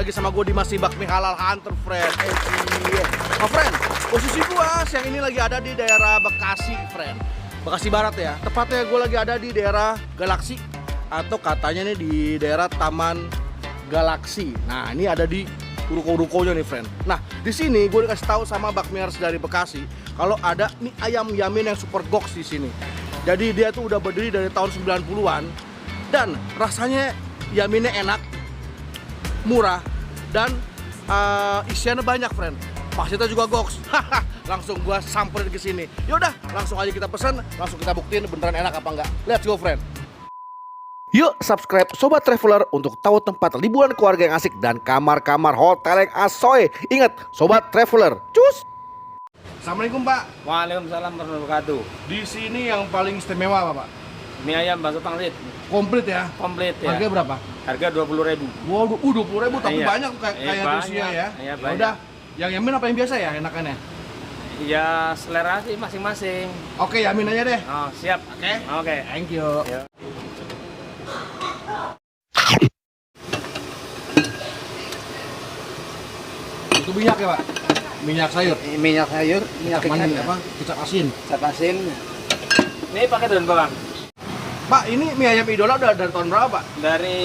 lagi sama gue di Masih Bakmi Halal Hunter, friend. Nah, friend, posisi gue siang ini lagi ada di daerah Bekasi, friend. Bekasi Barat ya. Tepatnya gue lagi ada di daerah Galaksi atau katanya nih di daerah Taman Galaksi. Nah, ini ada di ruko-rukonya nih, friend. Nah, di sini gue dikasih tahu sama Bakmiers dari Bekasi kalau ada nih ayam Yamin yang super goks di sini. Jadi dia tuh udah berdiri dari tahun 90-an dan rasanya Yaminnya enak, murah, dan isiannya banyak, friend. Pasirnya juga goks. Langsung gua samperin ke sini. Yaudah, langsung aja kita pesan, langsung kita buktiin beneran enak apa enggak. Let's go, friend. Yuk subscribe Sobat Traveler untuk tahu tempat liburan keluarga yang asik dan kamar-kamar hotel yang asoy. Ingat, Sobat Traveler. Cus. Assalamualaikum, Pak. Waalaikumsalam warahmatullahi wabarakatuh. Di sini yang paling istimewa apa, Pak? Mie ayam bakso pangsit Komplit ya? komplit ya. Harganya berapa? Harga 20.000. Wow, 20.000 tapi Iya. banyak kayak Iya, di Rusia banyak. ya. Iya, banyak. Udah, yang Yamin apa yang biasa ya enakannya? Ya selera sih masing-masing. Oke, Yamin aja deh. Oh, siap. Oke. Oke. Thank you. Ya. Itu minyak ya, Pak? Minyak sayur. Minyak sayur, minyak Kecap ikan manis, apa? Kecap asin. Cat asin. Ini pakai daun bawang. Pak, ini mie ayam idola udah dari tahun berapa, Pak? Dari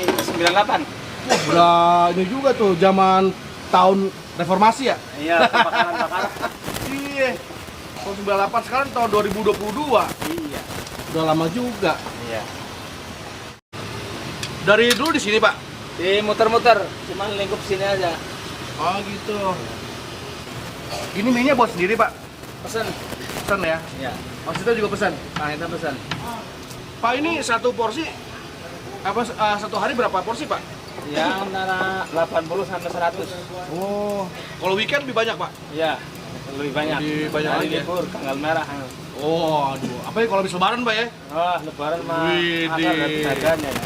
98. Wah, udah ini juga tuh zaman tahun reformasi ya? Iya, kebakaran-bakaran. Iya. Tahun 98, sekarang tahun 2022. Iya. Udah lama juga. Iya. Dari dulu di sini, Pak? Di muter-muter, cuman lingkup sini aja. Oh, gitu. Ini mie-nya buat sendiri, Pak? Pesen. Pesan ya? Iya. Maksudnya juga pesan? Nah, kita pesan. Pak, ini satu porsi apa satu hari berapa porsi, Pak? Ya, antara 80 sampai 100. Oh, kalau weekend lebih banyak, Pak? Iya, lebih banyak. Lebih banyak Hari lagi ya? libur, tanggal merah. Oh, aduh. Apa ya kalau habis lebaran, Pak ya? Wah, lebaran mah Widih. asal dari harganya ya.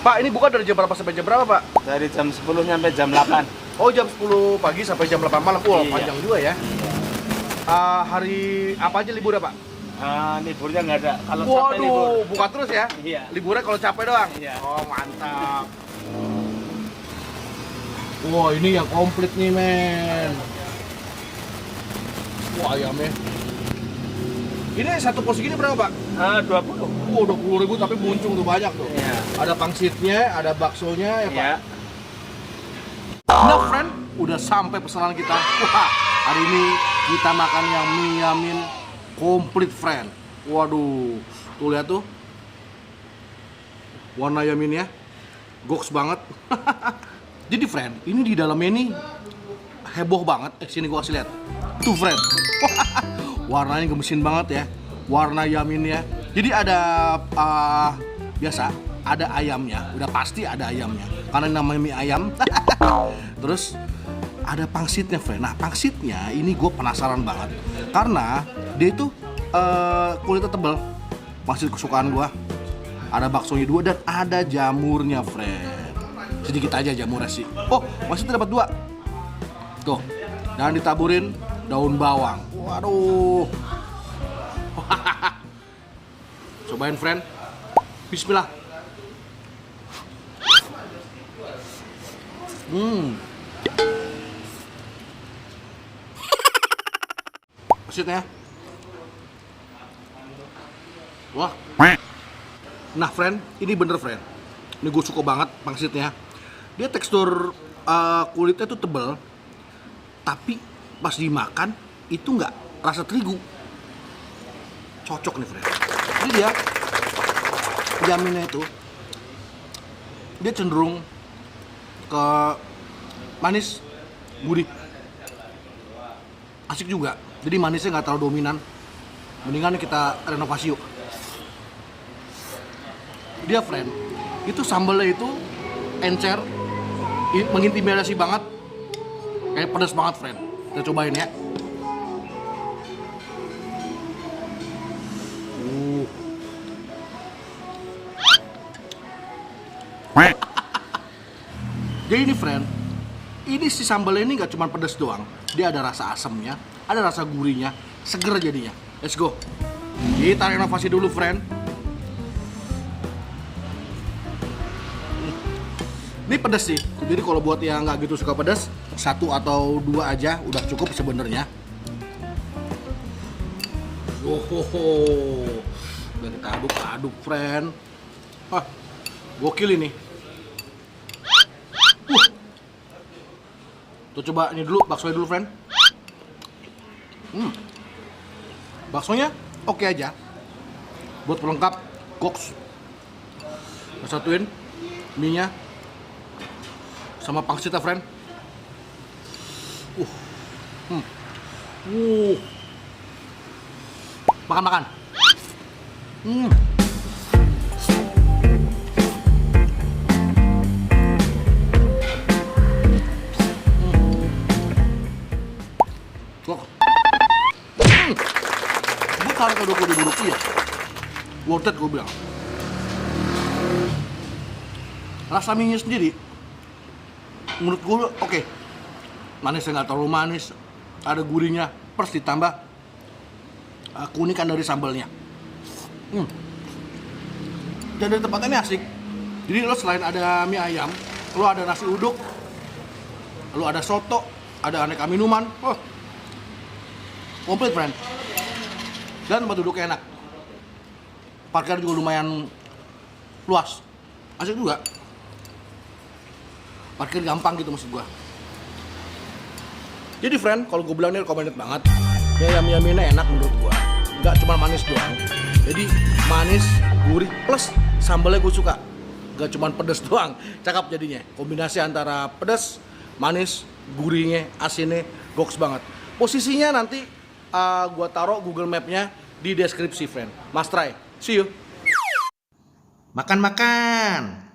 Pak, ini buka dari jam berapa sampai jam berapa, Pak? Dari jam 10 sampai jam 8. Oh, jam 10 pagi sampai jam 8 malam. Wah, Iya. panjang juga ya. Hari apa aja liburnya, Pak? Liburnya nggak ada. Kalau sampai libur. Waduh, buka terus ya? Iya. Liburnya kalau capek doang? Iya. Oh, mantap. Wah, ini yang komplit nih, men. Wah, ayamnya. Ini satu porsi gini berapa, Pak? 20. Wow, 20.000 tapi muncung tuh banyak tuh. Iya. Ada pangsitnya, ada baksonya ya, Pak. Iya. Nah, friend, udah sampai pesanan kita. Wah, hari ini kita makan yang mie Yamin komplit, friend. Waduh, tuh lihat tuh. Warna Yaminnya goks banget. Jadi, friend, ini di dalamnya ini heboh banget. Sini gua kasih lihat. Tuh, friend. Warnanya gemesin banget ya. Warna Yaminnya. Jadi ada biasa ada ayamnya, udah pasti ada ayamnya karena namanya mie ayam. Terus ada pangsitnya, friend. Nah, pangsitnya ini gue penasaran banget karena dia itu kulitnya tebel, pangsit kesukaan gue. Ada baksonya dua dan ada jamurnya, friend. Sedikit aja jamurnya sih. Oh, masih dapat dua tuh, dan ditaburin daun bawang. Waduh. Cobain, friend. Bismillah. Pangsitnya. Wah. Nah, friend, ini bener, friend. Ini gue suka banget pangsitnya. Dia tekstur kulitnya tuh tebel, tapi pas dimakan itu nggak rasa terigu. Cocok nih, friend. Jadi dia Yaminnya itu dia cenderung ke manis, gurih, asik juga. Jadi manisnya nggak terlalu dominan. Mendingan kita renovasi yuk. Dia, friend, itu sambalnya itu encer, mengintimidasi banget, kayak pedas banget, friend. Kita cobain ya. Jadi ini, friend, ini si sambalnya ini nggak cuma pedas doang, dia ada rasa asamnya, ada rasa gurihnya, seger jadinya. Let's go. Kita renovasi dulu, friend. Ini pedas sih. Jadi kalau buat yang nggak gitu suka pedas, 1 atau 2 aja udah cukup sebenarnya. Dan kita aduk-aduk, friend. Wah, gokil ini. Tuh coba ini dulu, baksonya dulu, friend. Baksonya oke aja. Buat pelengkap, goks. Satuin mie-nya sama pangsitnya, friend. Makan. Gue tarik ke 20.000 rupiah. Worth it gue bilang. Rasa mie sendiri menurut gue oke. Manisnya nggak terlalu manis, ada gurihnya, plus ditambah keunikan dari sambalnya. Dan dari tempatnya ini asik. Jadi lo selain ada mie ayam, lo ada nasi uduk, lo ada soto, ada aneka minuman. Komplit, friend. Dan tempat duduknya enak. Parkir juga lumayan luas. Asik juga. Parkir gampang gitu maksud gua. Jadi friend, kalau gue bilang ini recommended banget. Ya ayam-ayamnya enak menurut gua. Nggak cuma manis doang. Jadi manis, gurih, plus sambalnya gue suka. Nggak cuma pedas doang. Cakep jadinya. Kombinasi antara pedas, manis, gurihnya, asinnya, goks banget. Posisinya nanti gua taruh Google Map-nya di deskripsi, friend. Must try. See you. Makan.